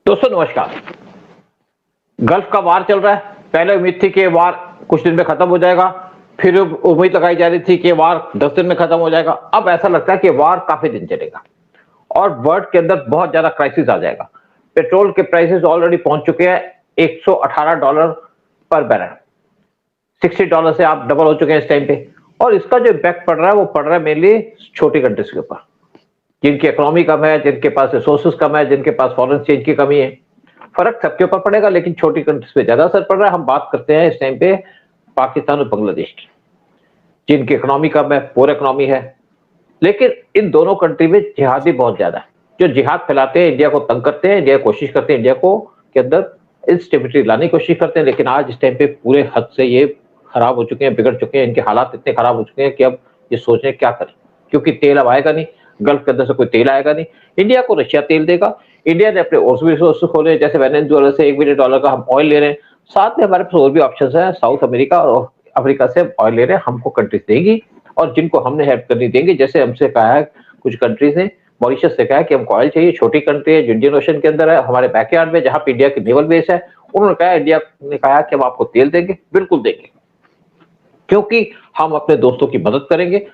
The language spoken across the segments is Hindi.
दोस्तों नमस्कार। गल्फ का वार चल रहा है। पहले उम्मीद थी कि ये वार कुछ दिन में खत्म हो जाएगा, फिर उम्मीद लगाई जा रही थी कि वार 10 दिन में खत्म हो जाएगा। अब ऐसा लगता है कि वार काफी दिन चलेगा और वर्ल्ड के अंदर बहुत ज्यादा क्राइसिस आ जाएगा। पेट्रोल के प्राइसेस ऑलरेडी पहुंच चुके हैं $118 पर बैरल। $60 से आप डबल हो चुके हैं इस टाइम पे। और इसका जो इम्पैक्ट पड़ रहा है वो पड़ रहा है मेनली छोटी कंट्रीज के ऊपर, जिनकी इकोनॉमी कम है, जिनके पास रिसोर्सेज कम है, जिनके पास फॉरेन एक्सचेंज की कमी है। फर्क सबके ऊपर पड़ेगा, लेकिन छोटी कंट्रीज पे ज्यादा असर पड़ रहा है। हम बात करते हैं इस टाइम पे पाकिस्तान और बांग्लादेश की, जिनकी इकोनॉमी कम है, पुअर इकोनॉमी है, लेकिन इन दोनों कंट्री में जिहादी बहुत ज्यादा है, जो जिहाद फैलाते हैं, इंडिया को तंग करते हैं, इंडिया कोशिश करते हैं इंडिया को के अंदर इंस्टेबिलिटी लाने की कोशिश करते हैं। लेकिन आज इस टाइम पे पूरे हद से ये खराब हो चुके हैं, बिगड़ चुके हैं, इनके हालात इतने खराब हो चुके हैं कि अब ये सोच रहे हैं क्या करें, क्योंकि तेल अब आएगा नहीं, गल्फ के अंदर से कोई तेल आएगा नहीं। इंडिया को रशिया तेल देगा। इंडिया ने अपने और भी रिसोर्स खोले, जैसे वेनेजुएला से $1 बिलियन का हम ऑयल ले रहे हैं। साथ में हमारे पास और भी ऑप्शन है, साउथ अमेरिका और अफ्रीका से ऑयल ले रहे हैं, हमको कंट्रीज देगी और जिनको हमने हेल्प करनी देंगे। जैसे हमसे कहा है कुछ कंट्रीज ने, मॉरिशस से कहा है कि हमको ऑयल चाहिए, छोटी कंट्री है, इंडियन ओशन के अंदर है, हमारे बैकयार्ड में, जहां पे इंडिया की नेवल बेस है। उन्होंने कहा, इंडिया ने कहा कि हम आपको तेल देंगे, बिल्कुल देंगे, क्योंकि हम अपने दोस्तों की मदद करेंगे।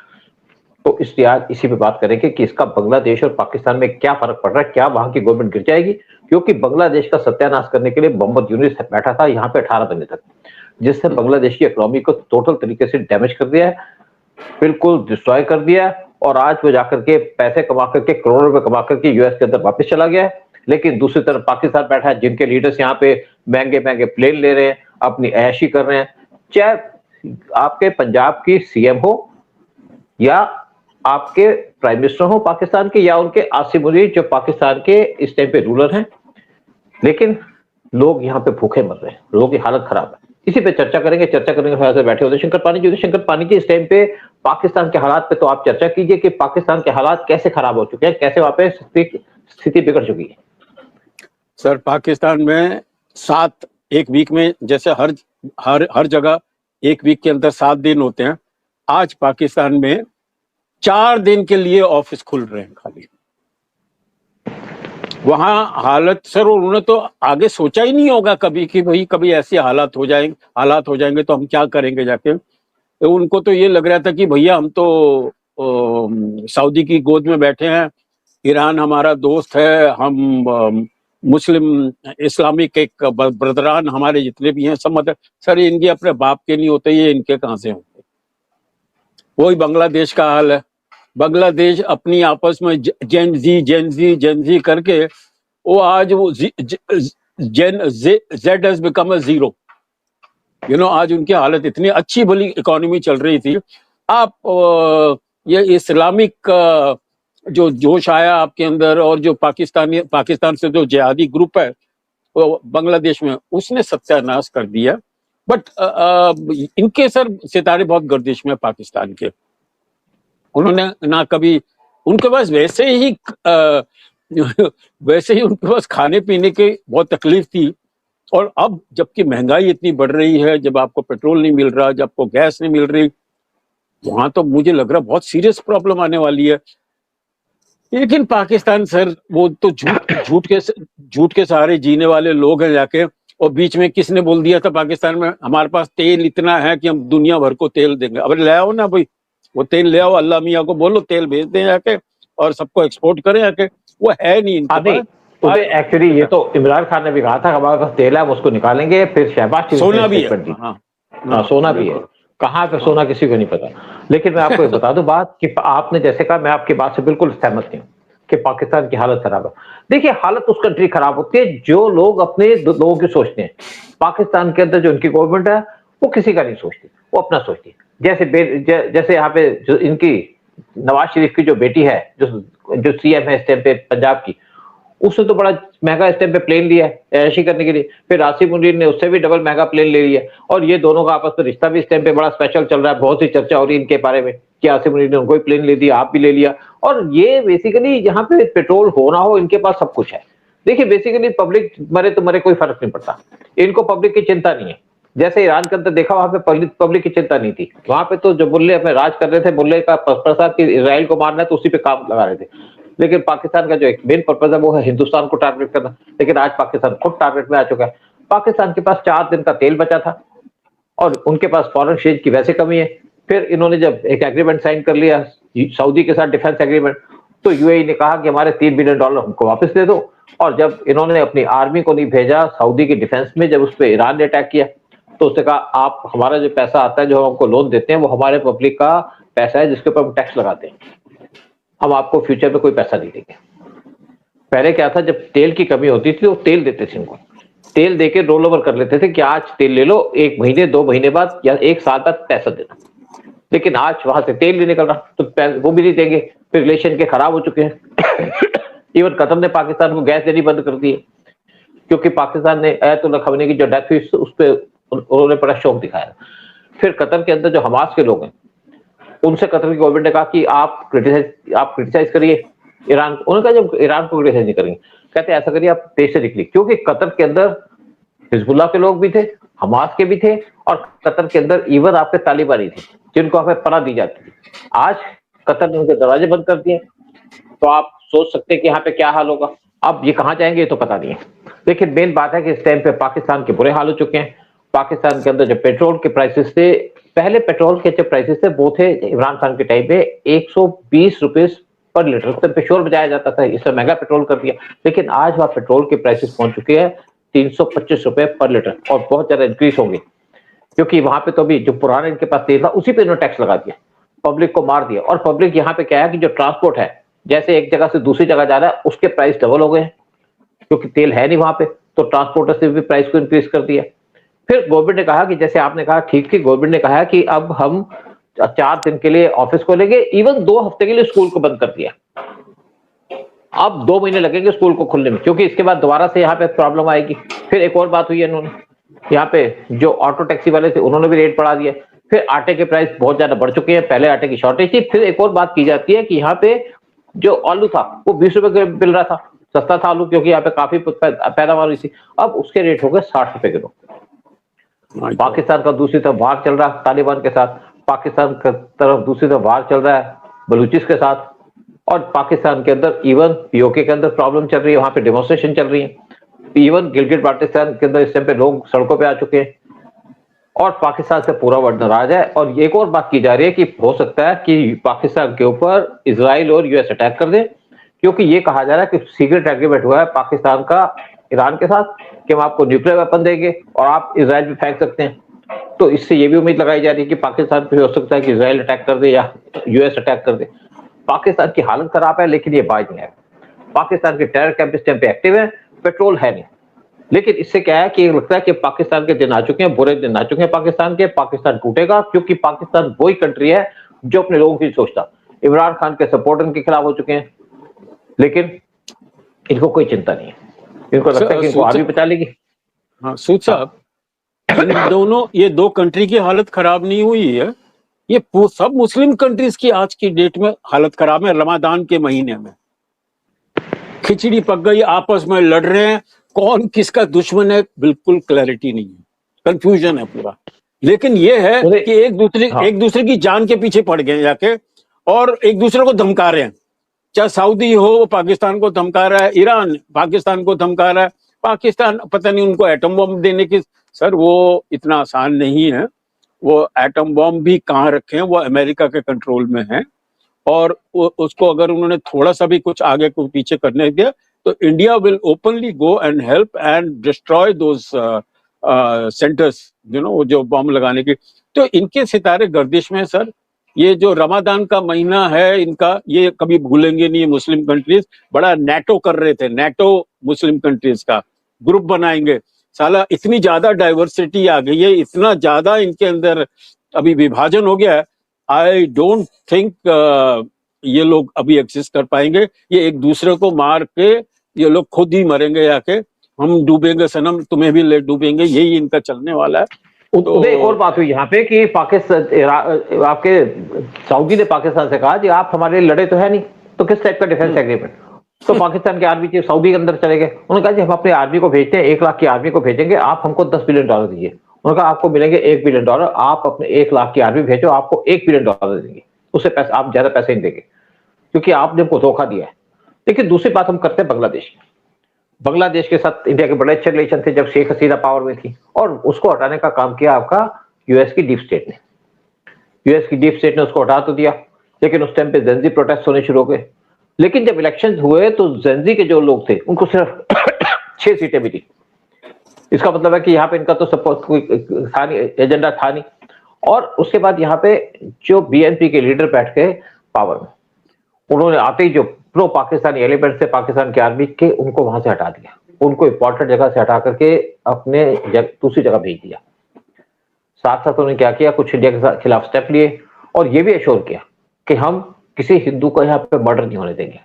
तो इसलिए आज इसी पे बात करेंगे कि इसका बांग्लादेश और पाकिस्तान में क्या फर्क पड़ रहा है, क्या वहां की गवर्नमेंट गिर जाएगी। क्योंकि बांग्लादेश का सत्यानाश करने के लिए मोहम्मद यूनिस बैठा था यहाँ पे 18 महीने तक, जिसने बांग्लादेश की इकोनॉमी को टोटल तरीके से डैमेज कर दिया है, बिल्कुल डिस्ट्रॉय कर दिया है। और आज वो जाकर के पैसे कमा करके, करोड़ों रुपए कमा करके यूएस के अंदर वापस चला गया है। लेकिन दूसरी तरफ पाकिस्तान बैठा है, जिनके लीडर्स यहाँ पे महंगे महंगे प्लेन ले रहे हैं, अपनी ऐशी कर रहे हैं। चाहे आपके पंजाब की सीएम हो या आपके प्राइम मिनिस्टर हो पाकिस्तान के, या उनके आसिम मुनीर जो पाकिस्तान के इस टाइम पे रूलर हैं, लेकिन लोग यहाँ पे भूखे मर रहे हैं, लोगों की हालत खराब है। इसी पे चर्चा करेंगे। चर्चा करने के से बैठे होते शंकर पानी जी। शंकर पानी जी, इस टाइम पे पाकिस्तान के हालात पे तो आप चर्चा कीजिए कि पाकिस्तान के हालात कैसे खराब हो चुके हैं, कैसे वहां पे स्थिति बिगड़ चुकी है। सर, पाकिस्तान में 7 एक वीक में, जैसे हर हर हर जगह एक वीक के अंदर 7 दिन होते हैं, आज पाकिस्तान में 4 दिन के लिए ऑफिस खुल रहे हैं खाली। वहां हालत, सर, उन्होंने तो आगे सोचा ही नहीं होगा कभी कि भाई कभी ऐसे हालात हो जाएंगे तो हम क्या करेंगे जाके। तो उनको तो ये लग रहा था कि भैया हम तो सऊदी की गोद में बैठे हैं, ईरान हमारा दोस्त है, हम मुस्लिम इस्लामिक एक ब्रदरान हमारे जितने भी हैं सब मतलब। सर, इनके अपने बाप के नहीं होते, ये इनके कहां से होंगे। वही बांग्लादेश का हाल है। बांग्लादेश अपनी आपस में जेन जी करके वो आज वो Z has become a zero. आज उनकी हालत, इतनी अच्छी भली इकोनॉमी चल रही थी। आप ये इस्लामिक जो जोश आया आपके अंदर, और जो पाकिस्तान से जो जिहादी ग्रुप है वो बांग्लादेश में, उसने सत्यानाश कर दिया। बट इनके सर सितारे बहुत गर्दिश में पाकिस्तान के। उन्होंने ना कभी, उनके पास वैसे ही उनके पास खाने पीने की बहुत तकलीफ थी। और अब जबकि महंगाई इतनी बढ़ रही है, जब आपको पेट्रोल नहीं मिल रहा, जब आपको गैस नहीं मिल रही, वहां तो मुझे लग रहा बहुत सीरियस प्रॉब्लम आने वाली है। लेकिन पाकिस्तान सर, वो तो झूठ के सहारे जीने वाले लोग हैं जाके। और बीच में किसने बोल दिया था पाकिस्तान में हमारे पास तेल इतना है कि हम दुनिया भर को तेल देंगे। अब ले आओ ना भाई, वो तेल ले आओ, अल्लाह मियाँ को बोलो तेल भेज दें जाके और सबको एक्सपोर्ट करें जाके। वो है नहीं इनके पास। एक्चुअली ये तो इमरान खान ने भी कहा था हमारे पास तेल है, हम उसको निकालेंगे। फिर शहबाज सोना भी है। हाँ, सोना भी है। कहाँ पे सोना किसी को नहीं पता। लेकिन मैं आपको बता दूं बात कि आपने जैसे कहा, मैं आपकी बात से बिल्कुल सहमत नहीं हूँ कि पाकिस्तान की हालत खराब है। देखिए, हालत उस कंट्री खराब होती है जो लोग अपने लोगों की सोचते हैं। पाकिस्तान के अंदर जो उनकी गवर्नमेंट है वो किसी का नहीं सोचती, वो अपना सोचती है। जैसे यहाँ पे जो इनकी नवाज शरीफ की जो बेटी है, जो सीएम है इस टाइम पे पंजाब की, उसने तो बड़ा महंगा इस टाइम पे प्लेन लिया है ऐशी करने के लिए। फिर आसिम मुनीर ने उससे भी डबल महंगा प्लेन ले लिया। और ये दोनों का आपस में रिश्ता भी इस टाइम पे बड़ा स्पेशल चल रहा है। बहुत सी चर्चा हो रही है इनके बारे में कि आसिम मुनीर ने उनको भी प्लेन ले दिया, आप भी ले लिया। और ये बेसिकली यहाँ पे पेट्रोल हो ना हो, इनके पास सब कुछ है। देखिए, बेसिकली पब्लिक मरे तो मरे, कोई फर्क नहीं पड़ता इनको, पब्लिक की चिंता नहीं है। जैसे ईरान के अंदर देखा, वहां पे पब्लिक की चिंता नहीं थी। वहां पे तो जो मुल्ले अपने राज कर रहे थे, मुल्ले का प्रसाद की इजराइल को मारना है तो उसी पे काम लगा रहे थे। लेकिन पाकिस्तान का जो एक मेन पर्पज है वो है हिंदुस्तान को टारगेट करना। लेकिन आज पाकिस्तान खुद टारगेट में आ चुका है। पाकिस्तान के पास 4 दिन का तेल बचा था और उनके पास फॉरेन एक्सचेंज की वैसे कमी है। फिर इन्होंने जब एक एग्रीमेंट साइन कर लिया सऊदी के साथ, डिफेंस एग्रीमेंट, तो यूएई ने कहा कि हमारे $3 बिलियन हमको वापस दे दो। और जब इन्होंने अपनी आर्मी को नहीं भेजा सऊदी की डिफेंस में, जब उस पर ईरान ने अटैक किया, तो उसने कहा आप हमारा जो पैसा आता है, जो हमको लोन देते हैं, वो हमारे पब्लिक का पैसा है जिसके ऊपर हम टैक्स लगाते हैं, हम आपको फ्यूचर में कोई पैसा नहीं देंगे। पहले क्या था, जब तेल की कमी होती थी तो तेल देते थे इनको, तेल देके रोल ओवर कर लेते थे कि आज तेल ले लो, 1 महीने 2 महीने बाद या 1 साल बाद पैसा देना। लेकिन आज वहां से तेल नहीं निकल रहा तो वो भी नहीं देंगे, फिर रिलेशन के खराब हो चुके हैं। इवन कतर ने पाकिस्तान को गैस देनी बंद कर दी है, क्योंकि पाकिस्तान ने अयतुल्ला खमेनी की जो डेथ हुई उस पर उन्होंने बड़ा शौक दिखाया। फिर कतर के अंदर जो हमास के लोग हैं, उनसे कतर की गवर्नमेंट ने कहा कि आप क्रिटिसाइज करिए ईरान को। उन्होंने कहा जब ईरान को क्रिटिसाइज नहीं करेंगे, कहते ऐसा करिए आप देश से निकलिए, क्योंकि कतर के अंदर हिजबुल्लाह के लोग भी थे, हमास के भी थे, और कतर के अंदर इवन आपके तालिबानी थे जिनको आप पनाह दी जाती थी। आज कतर ने उनके दरवाजे बंद कर दिए, तो आप सोच सकते हैं कि यहाँ पे क्या हाल होगा। अब ये कहाँ जाएंगे ये तो पता नहीं है। लेकिन मेन बात है कि इस टाइम पे पाकिस्तान के बुरे हाल हो चुके हैं। पाकिस्तान के अंदर जो पेट्रोल के प्राइसेस थे, पहले पेट्रोल के जो प्राइसेस थे वो थे इमरान खान के टाइम पे 120 रुपए पर लीटर, उस पे शोर बजाया जाता था इससे महंगा पेट्रोल कर दिया। लेकिन आज वहाँ पेट्रोल के प्राइसेस पहुंच चुके हैं 325 रुपए पर लीटर, और बहुत ज्यादा इंक्रीज होंगे, क्योंकि वहां पे तो अभी जो पुराना इनके पास तेल था उसी पे इन्होंने टैक्स लगा दिया, पब्लिक को मार दिया। और पब्लिक यहाँ पे क्या है कि जो ट्रांसपोर्ट है, जैसे एक जगह से दूसरी जगह जा रहा है, उसके प्राइस डबल हो गए, क्योंकि तेल है नहीं वहां पे, तो ट्रांसपोर्टर से भी प्राइस को इंक्रीज कर दिया। फिर गवर्नमेंट ने कहा कि जैसे आपने कहा ठीक थी, गवर्नमेंट ने कहा कि अब हम 4 दिन के लिए ऑफिस खोलेंगे, इवन 2 हफ्ते के लिए स्कूल को बंद कर दिया। अब 2 महीने लगेंगे स्कूल को खुलने में, क्योंकि इसके बाद दोबारा से यहाँ पे प्रॉब्लम आएगी। फिर एक और बात हुई है, इन्होंने यहाँ पे जो ऑटो टैक्सी वाले थे उन्होंने भी रेट बढ़ा दिया। फिर आटे के प्राइस बहुत ज्यादा बढ़ चुके हैं, पहले आटे की शॉर्टेज थी। फिर एक और बात की जाती है कि यहाँ पे जो आलू था वो 20 रुपए का मिल रहा था, सस्ता था आलू, क्योंकि यहाँ पे काफी पैदावार हुई थी। अब उसके रेट हो गए 60 रुपए किलो। पाकिस्तान का दूसरी तरफ वार चल रहा है तालिबान के साथ, पाकिस्तान की तरफ दूसरी तरफ वार चल रहा है बलूचिस के साथ, और पाकिस्तान के अंदर इवन पीओके के अंदर प्रॉब्लम चल रही है, वहां पे डेमोन्स्ट्रेशन चल रही है। इवन गिलगित बाल्टिस्तान के अंदर इस टाइम पे लोग सड़कों पे आ चुके हैं, और पाकिस्तान से पूरा वर्ल्ड नाराज है। और एक और बात की जा रही है कि हो सकता है कि पाकिस्तान के ऊपर इजराइल और यूएस अटैक कर दे, क्योंकि ये कहा जा रहा है कि सीक्रेट एग्रीमेंट हुआ है पाकिस्तान का ईरान के साथ कि हम आपको न्यूक्लियर वेपन देंगे और आप इजराइल पे फेंक सकते हैं। तो इससे ये भी उम्मीद लगाई जा रही है कि पाकिस्तान पे हो सकता है कि इजराइल अटैक कर दे या यूएस अटैक कर दे। पाकिस्तान की हालत खराब है, लेकिन ये बाज नहीं है। पाकिस्तान के टेरर कैंप इस टाइम पे एक्टिव है, पेट्रोल है नहीं। लेकिन इससे क्या है कि लगता है कि पाकिस्तान के दिन आ चुके हैं, बुरे दिन आ चुके हैं पाकिस्तान के। पाकिस्तान टूटेगा, क्योंकि पाकिस्तान वही कंट्री है जो अपने लोगों की सोचता। इमरान खान के सपोर्टर के खिलाफ हो चुके हैं, लेकिन इनको कोई चिंता नहीं है, इनको लगता है कि इनको आर्मी बचा लेगी। हाँ सूद साहब, ये 2 कंट्री की हालत खराब नहीं हुई है, ये सब मुस्लिम कंट्रीज की आज की डेट में हालत खराब है। रमजान के महीने में खिचड़ी पक गई, आपस में लड़ रहे हैं, कौन किसका दुश्मन है बिल्कुल क्लैरिटी नहीं है, कंफ्यूजन है पूरा। लेकिन ये है कि एक दूसरे की जान के पीछे पड़ गए जाके, और एक दूसरे को धमका रहे हैं। चाहे सऊदी हो वो पाकिस्तान को धमका रहा है, ईरान पाकिस्तान को धमका रहा है, पाकिस्तान पता नहीं उनको एटम बम देने की। सर वो इतना आसान नहीं है, वो एटम बम भी कहाँ रखे हैं, वो अमेरिका के कंट्रोल में है, और उसको अगर उन्होंने थोड़ा सा भी कुछ आगे को पीछे करने दिया तो India will openly go and help and destroy those centres, वो जो बम लगाने की। तो इनके सितारे गर्दिश में सर। ये जो रमादान का महीना है इनका, ये कभी भूलेंगे नहीं मुस्लिम कंट्रीज। बड़ा नेटो कर रहे थे, नेटो मुस्लिम कंट्रीज का ग्रुप बनाएंगे। साला इतनी ज्यादा डाइवर्सिटी आ गई है, इतना ज्यादा इनके अंदर अभी विभाजन हो गया है। आई डोंट थिंक ये लोग अभी एग्जिस्ट कर पाएंगे। ये एक दूसरे को मार के ये लोग खुद ही मरेंगे जाके, हम डूबेंगे सनम तुम्हें भी ले डूबेंगे, यही इनका चलने वाला है। तो एक और बात हुई यहाँ पे कि पाकिस्तान, आपके सऊदी ने पाकिस्तान से कहा कि आप हमारे लड़े तो है नहीं, तो किस टाइप का डिफेंस एग्रीमेंट। तो पाकिस्तान के आर्मी चीफ सऊदी के अंदर चले गए, उन्होंने कहा जी हम अपने आर्मी को भेजते हैं, 1 लाख की आर्मी को भेजेंगे, आप हमको $10 बिलियन दीजिए। उन्होंने कहा आपको मिलेंगे $1 बिलियन, आप अपने 1 लाख की आर्मी भेजो, आपको $1 बिलियन देंगे, उससे पैसा आप ज्यादा पैसे नहीं देंगे, क्योंकि आपने हमको धोखा दिया है। लेकिन दूसरी बात हम करते हैं बांग्लादेश की। बांग्लादेश के साथ इंडिया के बड़े अच्छे रिलेशन थे जब शेख हसीना पावर में थी, और उसको हटाने का काम किया आपका यूएस की डीप स्टेट ने। यूएस की डीप स्टेट ने उसको हटा तो दिया, लेकिन उस टाइम पे जेंजी प्रोटेस्ट होने शुरू हो गए। लेकिन जब इलेक्शन हुए तो जेंजी के जो लोग थे उनको सिर्फ 6 सीटें मिली। इसका मतलब है कि यहाँ पे इनका तो सपोर्ट कोई था नहीं, एजेंडा था नहीं। और उसके बाद यहाँ पे जो बीएनपी के लीडर बैठ गए पावर में, उन्होंने आते ही जो प्रो पाकिस्तानी एलिमेंट से पाकिस्तान की आर्मी के, उनको वहां से हटा दिया, उनको इंपॉर्टेंट जगह से हटा करके अपने दूसरी जगह भेज दिया। साथ साथ उन्होंने क्या किया, कुछ इंडिया के खिलाफ स्टेप लिए और ये भी एश्योर किया कि हम किसी हिंदू को यहाँ पे मर्डर नहीं होने देंगे।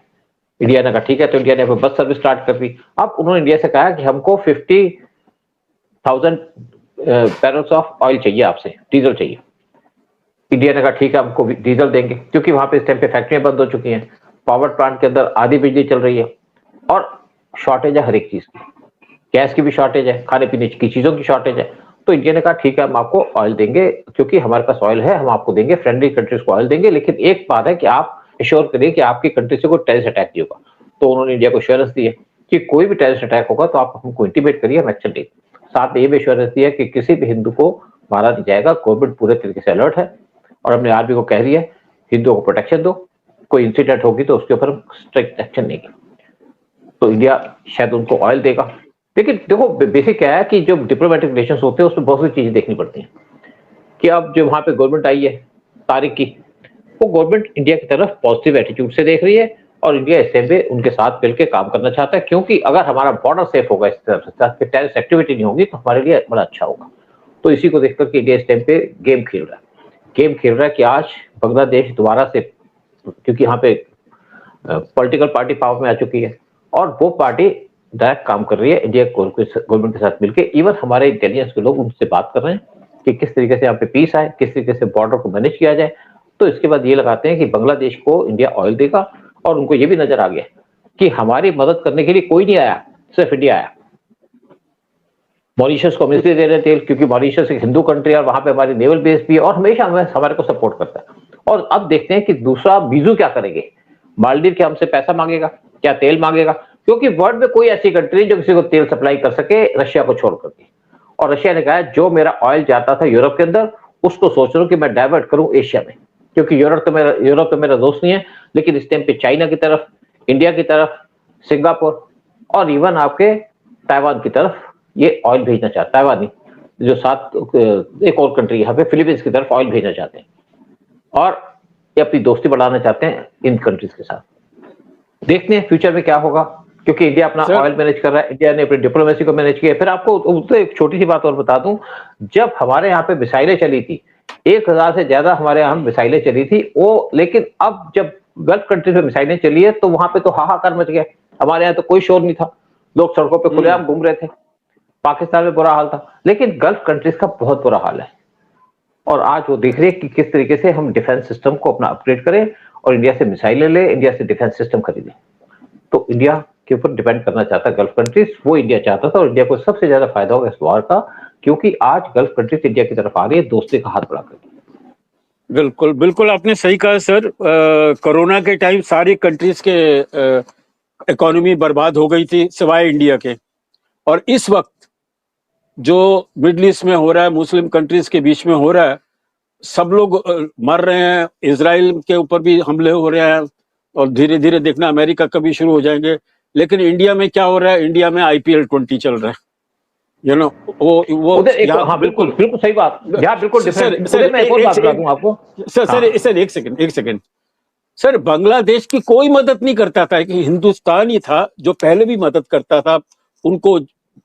इंडिया ने कहा ठीक है, तो इंडिया ने बस सर्विस स्टार्ट कर दी। अब उन्होंने इंडिया से कहा कि हमको 50,000 बैरल्स ऑफ ऑयल चाहिए, आपसे डीजल चाहिए। इंडिया ने कहा ठीक है, हमको डीजल देंगे, क्योंकि वहां पे इस टाइम पे फैक्ट्रियां बंद हो चुकी हैं, पावर प्लांट के अंदर आधी बिजली चल रही है और शॉर्टेज है हर एक चीज की, गैस की भी शॉर्टेज है, खाने पीने की चीजों की शॉर्टेज है। तो इंडिया ने कहा ठीक है, हम आपको ऑयल देंगे, क्योंकि हमारे पास ऑयल है, हम आपको देंगे, फ्रेंडली कंट्रीज को ऑयल देंगे, लेकिन एक बात है कि आप एश्योर करिए कि आपकी कंट्री से कोई टेररिस्ट अटैक नहीं होगा। तो उन्होंने इंडिया को एश्योरेंस दी है कि कोई भी टेररिस्ट अटैक होगा तो आप हमको इंटीमेट करिए, हम एक्शन लेंगे। साथ में ये भी एश्योरेंस दिया कि किसी भी हिंदू को मारा नहीं जाएगा, गवर्नमेंट पूरे तरीके से अलर्ट है, और हमने आर्मी को कह दिया है हिंदुओं को प्रोटेक्शन दो, कोई इंसिडेंट होगी तो उसके ऊपर स्ट्रिक्ट एक्शन लेंगे। तो इंडिया शायद उनको ऑयल देगा। लेकिन देखो बेसिक क्या है कि जो डिप्लोमेटिक रिलेशंस होते हैं उसमें बहुत सी चीजें देखनी पड़ती हैं कि अब जो वहां पे गवर्नमेंट आई है तारिक की, वो गवर्नमेंट इंडिया की तरफ पॉजिटिव एटीट्यूड से देख रही है और इंडिया इस टाइम पे उनके साथ मिलकर काम करना चाहता है, क्योंकि अगर हमारा बॉर्डर सेफ होगा, इस तरफ से टेररिस्ट एक्टिविटी नहीं होगी, तो हमारे लिए बड़ा अच्छा होगा। तो इसी को देख करके इंडिया इस टाइम पे गेम खेल रहा है कि आज बांग्लादेश दोबारा से, क्योंकि यहाँ पे पॉलिटिकल पार्टी पावर में आ चुकी है और वो पार्टी डायरेक्ट काम कर रही है इंडिया गवर्नमेंट के साथ मिलकर। इवन हमारे इंटेलिजेंस के लोग उनसे बात कर रहे हैं कि किस तरीके से यहाँ पे पीस आए, किस तरीके से बॉर्डर को मैनेज किया जाए। तो इसके बाद ये लगाते हैं कि बांग्लादेश को इंडिया ऑयल देगा, और उनको ये भी नजर आ गया कि हमारी मदद करने के लिए कोई नहीं आया, सिर्फ इंडिया आया। मॉरिशस को हम इसलिए दे रहे थे क्योंकि मॉरिशस एक हिंदू कंट्री है और वहां पे हमारी नेवल बेस भी है और हमेशा हमारे को सपोर्ट करता है। और अब देखते हैं कि दूसरा बीजू क्या करेंगे, मालदीव क्या हमसे पैसा मांगेगा, क्या तेल मांगेगा, क्योंकि वर्ल्ड में कोई ऐसी कंट्री नहीं जो किसी को तेल सप्लाई कर सके रशिया को छोड़ करके। और रशिया ने कहा जो मेरा ऑयल जाता था यूरोप के अंदर, उसको सोच रहा हूं कि मैं डाइवर्ट करूं एशिया में, क्योंकि यूरोप तो मेरा दोस्त नहीं है, लेकिन इस टाइम पे चाइना की तरफ, इंडिया की तरफ, सिंगापुर और इवन आपके ताइवान की तरफ ये ऑयल भेजना चाहता है। ताइवान नहीं, जो साथ एक और कंट्री यहाँ पे फिलीपींस की तरफ ऑयल भेजना चाहते हैं और ये अपनी दोस्ती बढ़ाना चाहते हैं इन कंट्रीज के साथ। देखते हैं फ्यूचर में क्या होगा, क्योंकि इंडिया अपना ऑयल मैनेज कर रहा है, इंडिया ने अपनी डिप्लोमेसी को मैनेज किया। फिर आपको तो एक छोटी सी बात और बता दूं, जब हमारे यहाँ पे मिसाइलें चली थी 1000 से ज्यादा हमारे यहाँ मिसाइलें चली थी वो, लेकिन अब जब गल्फ कंट्रीज में मिसाइलें चली है तो वहां पे तो हाहाकार मच गया। हमारे यहाँ तो कोई शोर नहीं था, लोग सड़कों पे खुलेआम घूम रहे थे, पाकिस्तान में बुरा हाल था, लेकिन गल्फ कंट्रीज का बहुत बुरा हाल है। और आज वो देख रहे हैं कि किस तरीके से हम डिफेंस सिस्टम को अपना अपग्रेड करें और इंडिया से मिसाइलें ले, इंडिया से डिफेंस सिस्टम खरीदें। तो इंडिया के ऊपर डिपेंड करना चाहता है गल्फ कंट्रीज, वो इंडिया चाहता था, और इंडिया को सबसे ज्यादा फायदा होगा इस वार का, क्योंकि आज गल्फ कंट्रीज इंडिया की तरफ आ रही है दोस्ती का हाथ बढ़ाकर। बिल्कुल बिल्कुल आपने सही कहा सर। कोरोना के टाइम सारी कंट्रीज के इकोनॉमी बर्बाद हो गई थी सिवाय इंडिया के, और इस वक्त जो मिडिल ईस्ट में हो रहा है, मुस्लिम कंट्रीज के बीच में हो रहा है, सब लोग मर रहे हैं, इजराइल के ऊपर भी हमले हो रहे हैं और धीरे धीरे देखना अमेरिका का भी शुरू हो जाएंगे। लेकिन इंडिया में क्या हो रहा है, इंडिया में IPL 20 चल रहा है, यू नो वो हाँ बिल्कुल बिल्कुल सही बात, यहाँ बिल्कुल डिफरेंट। सर मैं एक और बात बता दूं आपको सर एक सेकंड सर, बांग्लादेश की कोई मदद नहीं करता था, कि हिंदुस्तान ही था जो पहले भी मदद करता था उनको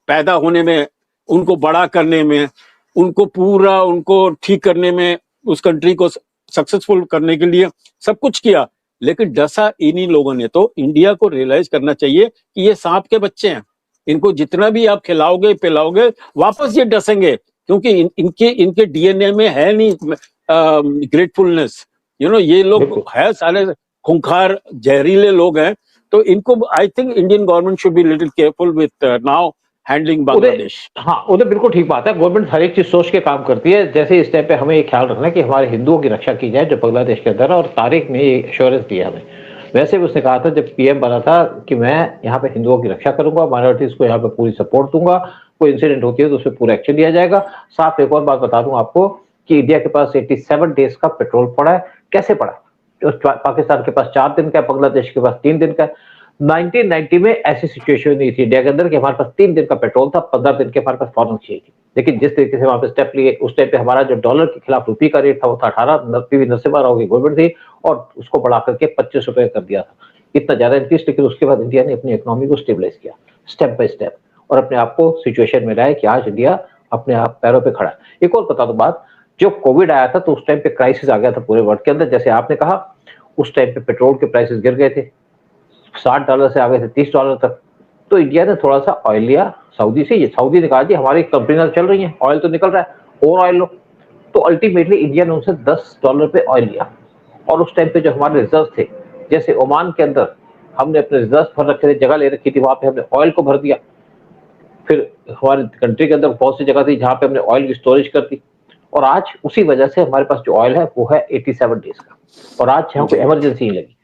पैदा होने में, उनको बड़ा करने में, उनको ठीक करने में, उस कंट्री को सक्सेसफुल करने के लिए सब कुछ किया। लेकिन डसा इन्हीं लोगों ने। तो इंडिया को रियलाइज करना चाहिए कि ये सांप के बच्चे हैं, इनको जितना भी आप खिलाओगे पिलाओगे वापस ये डसेंगे, क्योंकि इनके DNA में है नहीं ग्रेटफुलनेस। ये लोग है सारे खूंखार जहरीले लोग हैं। तो इनको I think Indian government should be little careful with now handling Bangladesh. हाँ उधर बिल्कुल ठीक बात है, गवर्नमेंट हर एक चीज सोच के काम करती है। जैसे इस टाइम पे हमें ये ख्याल रखना है कि हमारे हिंदुओं की रक्षा की जाए जो बांग्लादेश के अंदर है, और तारिक ने ये एश्योरेंस दिया हमें। वैसे भी उसने कहा था जब पीएम बना था कि मैं यहाँ पे हिंदुओं की रक्षा करूंगा, माइनॉरिटीज को यहाँ पे पूरी सपोर्ट दूंगा, कोई इंसिडेंट होती है तो उस पर पूरा एक्शन लिया जाएगा। साथ एक और बात बता दूं आपको कि इंडिया के पास 87 डेज का पेट्रोल पड़ा है। कैसे पड़ा है? पाकिस्तान के पास 4 दिन का है, बांग्लादेश के पास 3 दिन का है। 1990 में ऐसी सिचुएशन नहीं थी इंडिया के अंदर कि हमारे पास 3 दिन का पेट्रोल था, 15 दिन के हमारे पास फौरन चाहिए थी। लेकिन जिस तरीके से वहां पे स्टेप लिए, उस टाइम पे हमारा जो डॉलर के खिलाफ रुपये का रेट था वो था 18, पीवी नरसिम्हा राव की गवर्नमेंट थी और उसको बढ़ा करके 25 रुपए कर दिया था। इतना ज्यादा इंक्रीज, लेकिन उसके बाद इंडिया ने अपनी इकोनॉमी को स्टेबलाइज किया स्टेप बाय स्टेप और अपने आप को सिचुएशन में लाया कि आज इंडिया अपने आप पैरों पे खड़ा है। एक और बता दो बात, जो कोविड आया था तो उस टाइम पे क्राइसिस आ गया था पूरे वर्ल्ड के अंदर, जैसे आपने कहा उस टाइम पे पेट्रोल के प्राइसेस गिर गए थे, $60 से आ गए थे $30 तक। तो इंडिया ने थोड़ा सा ऑयल लिया सऊदी से। ये सऊदी ने कहा जी हमारी कंपनियां चल रही हैं, ऑयल तो निकल रहा है और ऑयल लो। तो अल्टीमेटली इंडिया ने उनसे $10 पे ऑयल लिया और उस टाइम पे जो हमारे रिजर्व थे, जैसे ओमान के अंदर हमने अपने रिजर्व भर रखे थे, जगह ले रखी थी, वहां पे हमने ऑयल को भर दिया। फिर हमारे कंट्री के अंदर बहुत सी जगह थी जहां पे हमने ऑयल की स्टोरेज कर दी और आज उसी वजह से हमारे पास जो ऑयल है वो है 87 डेज का। और आज यहाँ कोई इमरजेंसी नहीं लगी।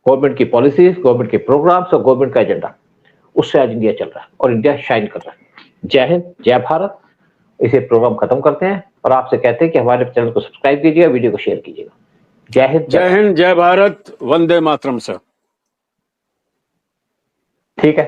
गवर्नमेंट की पॉलिसीज, गवर्नमेंट के प्रोग्राम्स और गवर्नमेंट का एजेंडा, उससे आज इंडिया चल रहा है और इंडिया शाइन कर रहा है। जय हिंद, जय भारत। इसे प्रोग्राम खत्म करते हैं और आपसे कहते हैं कि हमारे चैनल को सब्सक्राइब कीजिएगा, वीडियो को शेयर कीजिएगा। जय हिंद, जय हिंद, जय भारत, वंदे मातरम सर। ठीक है।